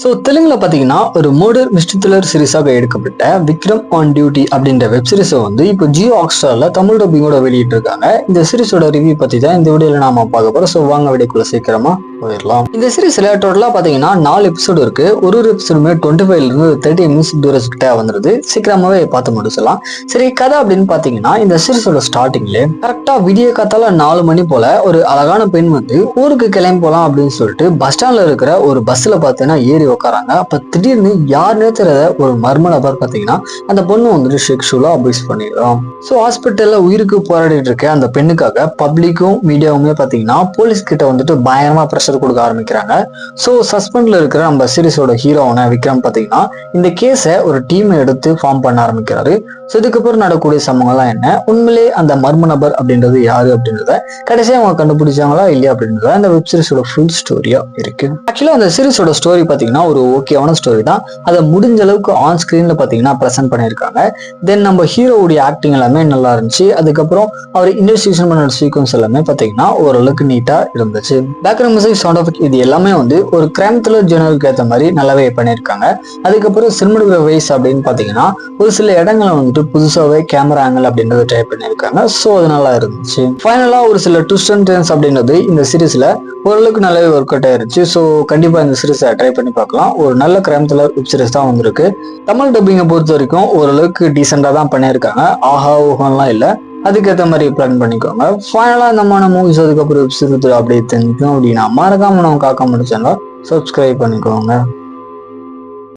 So தெலுங்குல பார்த்தீங்கன்னா ஒரு மர்டர் மிஸ்ட்ரி த்ரில்லர் சீரிஸாக எடுக்கப்பட்ட விக்ரம் ஆன் டியூட்டி அப்படின்ற வெப் சீரிஸை வந்து இப்போ ஜியோ ஹாட்ஸ்டார்ல தமிழ் டப்பிங்கோட வெளியிட்டு இருக்காங்க. இந்த சீரிஸோட ரிவ்யூ பத்தி தான் இந்த வீடியோல நாம பார்க்க போறோம். ஸோ வாங்க வீடியோக்குள்ள சீக்கிரமா போயிடலாம். இந்த சீரிஸ்ல டோட்டலா பாத்தீங்கன்னா 4 எபிசோடு இருக்கு. ஒரு எபிசோடுமே 25 இருந்து 30 மினிட்ஸ் தூரத்துக்கிட்ட வந்துருது. சீக்கிரமாவே பார்த்து முடிச்சலாம். சரி, கதை அப்படின்னு பாத்தீங்கன்னா இந்த சீரிஸோட ஸ்டார்டிங்ல கரெக்டா விடிய காத்தால 4 மணி போல ஒரு அழகான பெண் வந்து ஊருக்கு கிளம்பி போலாம் அப்படின்னு சொல்லிட்டு பஸ் ஸ்டாண்ட்ல இருக்கிற ஒரு பஸ்ல பாத்தீங்கன்னா ஏறி உட்காராங்க. அப்ப திடீர்னு யாருன்னே தெரியாத ஒரு மர்ம நபர் பாத்தீங்கன்னா அந்த பொண்ணு வந்துட்டு செக்ஷுவலா அபியூஸ் பண்ணிடுறோம். ஸோ ஹாஸ்பிட்டல்ல உயிருக்கு போராடிட்டு இருக்க அந்த பெண்ணுக்காக பப்ளிக்கும் மீடியாவுமே பாத்தீங்கன்னா போலீஸ் கிட்ட வந்துட்டு பயங்கரமா பிரஷர் கொடுக்க ஆரம்பிக்கிறாங்க. ஸோ சஸ்பெண்ட்ல இருக்கிற நம்ம சீரிஸோட ஹீரோவான விக்ரம் பாத்தீங்கன்னா இந்த கேஸை ஒரு டீம் எடுத்து ஃபார்ம் பண்ண ஆரம்பிக்கிறாரு. ஸோ இதுக்கப்புறம் நடக்கக்கூடிய சம்பவங்கள்லாம் என்ன, உண்மையிலே அந்த மர்ம நபர் அப்படின்றது யாரு அப்படின்றத கடைசியா அவங்க கண்டுபிடிச்சாங்களா இல்லையா அப்படின்றத அந்த வெப் சீரிஸோட ஃபுல் ஸ்டோரியா இருக்கு. ஆக்சுவலா அந்த சீரிஸோட ஸ்டோரி பாத்தீங்கன்னா ஒரு ஓகேவான ஸ்டோரி தான். அதை முடிஞ்ச அளவுக்கு ஆன் ஸ்கிரீன்ல பாத்தீங்கன்னா பிரசன்ட் பண்ணியிருக்காங்க. தென் நம்ம ஹீரோவுடைய ஆக்டிங் எல்லாமே நல்லா இருந்துச்சு. அதுக்கப்புறம் அவர் இன்வெஸ்டிகேஷன் பண்ண சீக்வன்ஸ் எல்லாமே பாத்தீங்கன்னா ஓரளவுக்கு நீட்டா இருந்துச்சு. பேக்ரவுண்ட் மியூசிக், சவுண்ட் எஃபெக்ட் இது எல்லாமே வந்து ஒரு கிரைம் த்ரில்லர் ஜெனருக்கு ஏற்ற மாதிரி நல்லாவே பண்ணியிருக்காங்க. அதுக்கப்புறம் சினிமாட்டோகிராஃபி அப்படின்னு பாத்தீங்கன்னா ஒரு சில இடங்களை வந்துட்டு புதுசாவே கேமரா ஆங்கிள் அப்படின்றத ட்ரை பண்ணியிருக்காங்க. ஸோ அது நல்லா இருந்துச்சு. ஃபைனலா ஒரு சில ட்விஸ்ட் அண்ட் டர்ன்ஸ் அப்படின்றது இந்த சீரிஸ்ல ஓரளவுக்கு நல்லாவே ஒர்க் அவுட் ஆயிருச்சு. ஸோ கண்டிப்பா இந்த சீரிஸை ட்ரை பண்ணி பார்க்கலாம். ஒரு நல்ல கிரைம் த்ரில்லர் வெப் சீரிஸ் தான் வந்திருக்கு. தமிழ் டப்பிங்கை பொறுத்த வரைக்கும் ஓரளவுக்கு டீசெண்டா தான் பண்ணியிருக்காங்க. ஆஹா ஊகம்லாம் இல்லை, அதுக்கேற்ற மாதிரி பிளான் பண்ணிக்கோங்க. ஃபைனலா இந்த மாதிரி மூவிஸ் அதுக்கப்புறம் வெப் சீரிஸ் அப்படியே தெரிஞ்சுக்கணும் அப்படின்னா மறக்காம நம்ம காக்க முடிச்சாங்க சப்ஸ்கிரைப் பண்ணிக்கோங்க.